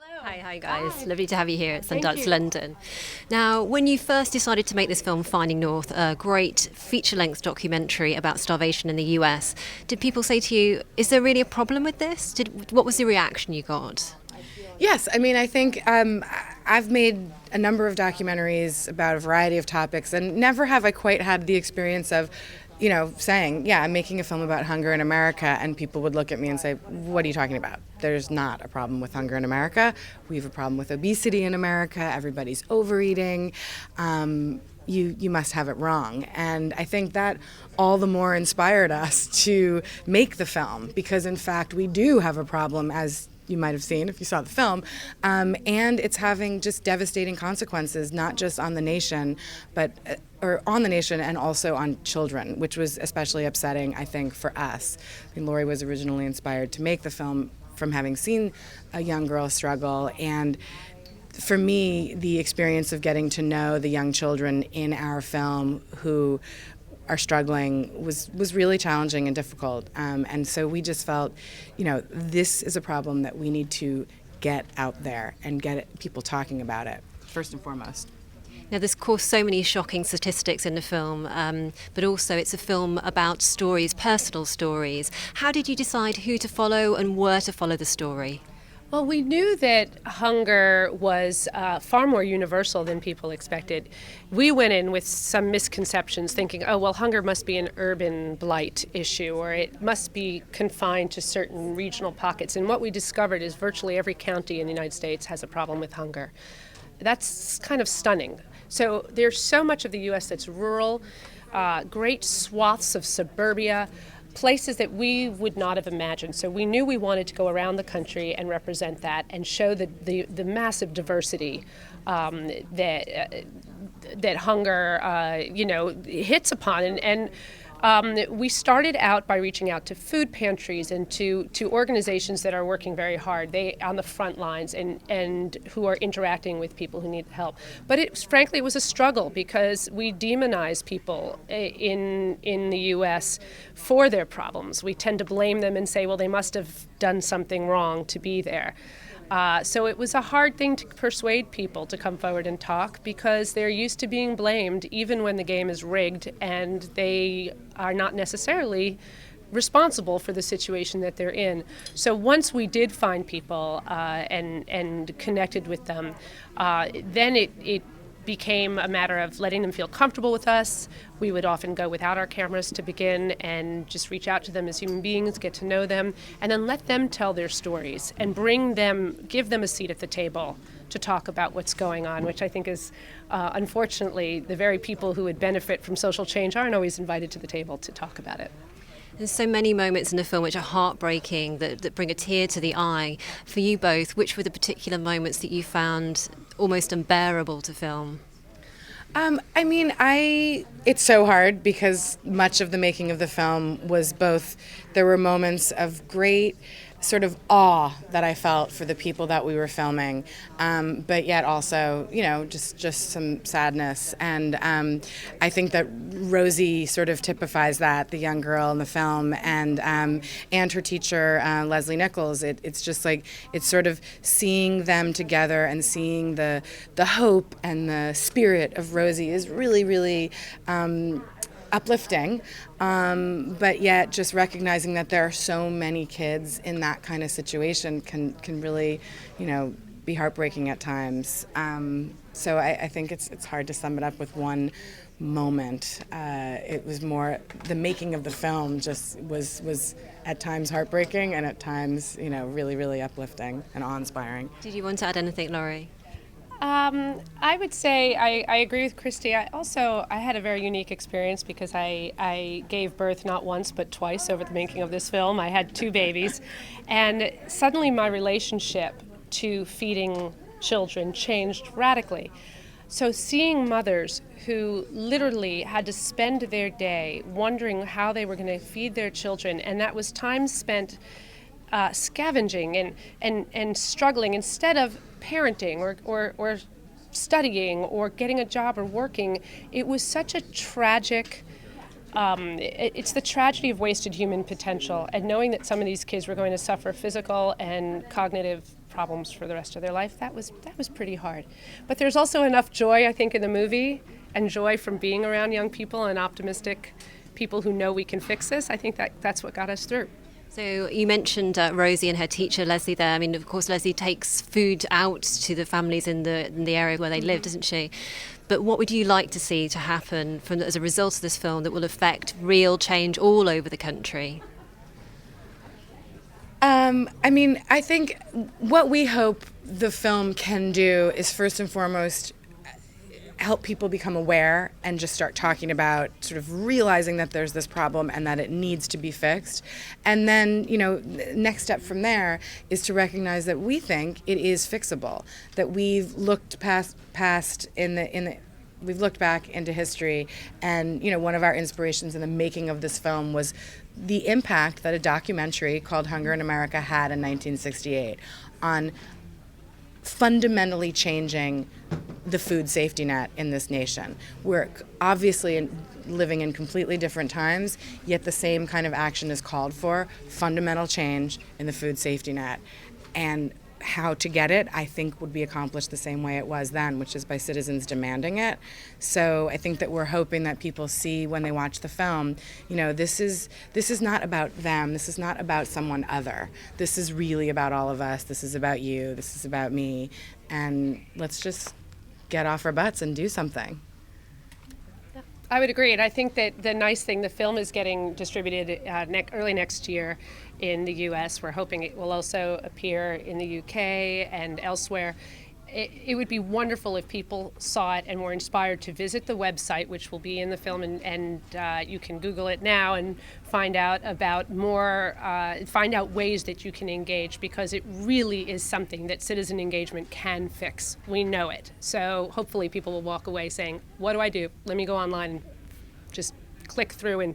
Hi guys. Hi. Lovely to have you here at Thank Sundance you. London. Now, when you first decided to make this film, Finding North, a great feature-length documentary about starvation in the US, did people say to you, "Is there really a problem with this?" What was the reaction you got? Yes, I mean, I think I've made a number of documentaries about a variety of topics, and never have I quite had the experience of, saying, yeah, I'm making a film about hunger in America, and people would look at me and say, what are you talking about? There's not a problem with hunger in America. We have a problem with obesity in America. Everybody's overeating. You must have it wrong. And I think that all the more inspired us to make the film, because in fact we do have a problem, as you might have seen if you saw the film, and it's having just devastating consequences, not just on the nation, but or on the nation and also on children, which was especially upsetting, I think, for us. I mean, Lori was originally inspired to make the film from having seen a young girl struggle, and for me, the experience of getting to know the young children in our film who are struggling was really challenging and difficult. And so we just felt, this is a problem that we need to get out there and people talking about it, first and foremost. Now, there's, of course, so many shocking statistics in the film, but also it's a film about stories, personal stories. How did you decide who to follow and where to follow the story? Well, we knew that hunger was far more universal than people expected. We went in with some misconceptions, thinking, oh, well, hunger must be an urban blight issue, or it must be confined to certain regional pockets. And what we discovered is virtually every county in the United States has a problem with hunger. That's kind of stunning. So there's so much of the U.S. that's rural, great swaths of suburbia, places that we would not have imagined. So we knew we wanted to go around the country and represent that and show the massive diversity that hunger hits upon. And we started out by reaching out to food pantries and to organizations that are working very hard. They on the front lines and who are interacting with people who need help. But frankly, it was a struggle because we demonize people in the U.S. for their problems. We tend to blame them and say, well, they must have done something wrong to be there. So it was a hard thing to persuade people to come forward and talk because they're used to being blamed even when the game is rigged and they are not necessarily responsible for the situation that they're in. So once we did find people and connected with them, then it became a matter of letting them feel comfortable with us. We would often go without our cameras to begin and just reach out to them as human beings, get to know them, and then let them tell their stories and give them a seat at the table to talk about what's going on, which I think is, unfortunately, the very people who would benefit from social change aren't always invited to the table to talk about it. There's so many moments in the film which are heartbreaking, that bring a tear to the eye. For you both, which were the particular moments that you found almost unbearable to film? It's so hard because much of the making of the film was both, there were moments of great sort of awe that I felt for the people that we were filming, but yet also, just some sadness. And I think that Rosie sort of typifies that, the young girl in the film, and her teacher, Leslie Nichols. It's just like, it's sort of seeing them together and seeing the hope and the spirit of Rosie is really, really uplifting, but yet just recognizing that there are so many kids in that kind of situation can really, be heartbreaking at times. So I think it's hard to sum it up with one moment. It was more the making of the film just was at times heartbreaking and at times, really, really uplifting and awe-inspiring. Did you want to add anything, Laurie? I would say I agree with Kristi. I had a very unique experience because I gave birth not once but twice over the making of this film. I had 2 babies, and suddenly my relationship to feeding children changed radically. So seeing mothers who literally had to spend their day wondering how they were going to feed their children, and that was time spent scavenging and struggling instead of parenting or studying or getting a job or working. It was such a tragic, it's the tragedy of wasted human potential, and knowing that some of these kids were going to suffer physical and cognitive problems for the rest of their life. That was pretty hard. But there's also enough joy, I think, in the movie, and joy from being around young people and optimistic people who know we can fix this. I think that's what got us through. So you mentioned Rosie and her teacher Leslie there. I mean, of course, Leslie takes food out to the families in the area where they live, doesn't she? But what would you like to see to happen as a result of this film that will affect real change all over the country? I mean, I think what we hope the film can do is first and foremost help people become aware and just start talking about sort of realizing that there's this problem and that it needs to be fixed. And then, next step from there is to recognize that we think it is fixable, that we've looked we've looked back into history, and one of our inspirations in the making of this film was the impact that a documentary called Hunger in America had in 1968 on fundamentally changing the food safety net in this nation. We're obviously living in completely different times, yet the same kind of action is called for, fundamental change in the food safety net. And how to get it, I think, would be accomplished the same way it was then, which is by citizens demanding it. So I think that we're hoping that people see when they watch the film, this is not about them. This is not about someone other. This is really about all of us. This is about you. This is about me. And let's just get off our butts and do something. I would agree, and I think that the nice thing, the film is getting distributed early next year in the U.S. We're hoping it will also appear in the U.K. and elsewhere. It would be wonderful if people saw it and were inspired to visit the website, which will be in the film, and you can Google it now and find out about more, find out ways that you can engage, because it really is something that citizen engagement can fix. We know it. So hopefully people will walk away saying, what do I do? Let me go online and just click through and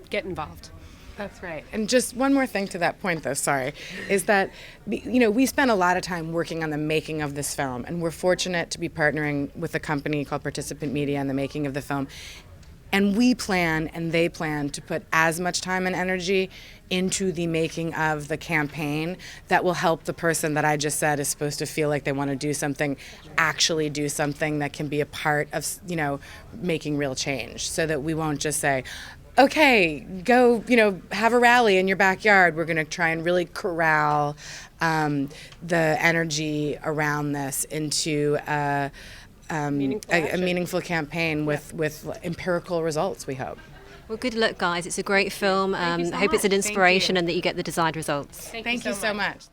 get involved. That's right. And just one more thing to that point, though, is that, we spent a lot of time working on the making of this film, and we're fortunate to be partnering with a company called Participant Media in the making of the film. And we plan, and they plan, to put as much time and energy into the making of the campaign that will help the person that I just said is supposed to feel like they want to do something, actually do something that can be a part of, making real change, so that we won't just say, okay, go, have a rally in your backyard. We're going to try and really corral the energy around this into a meaningful campaign with empirical results, we hope. Well, good luck, guys. It's a great film. I Thank you so hope it's an much. inspiration and that you get the desired results. Thank you so much.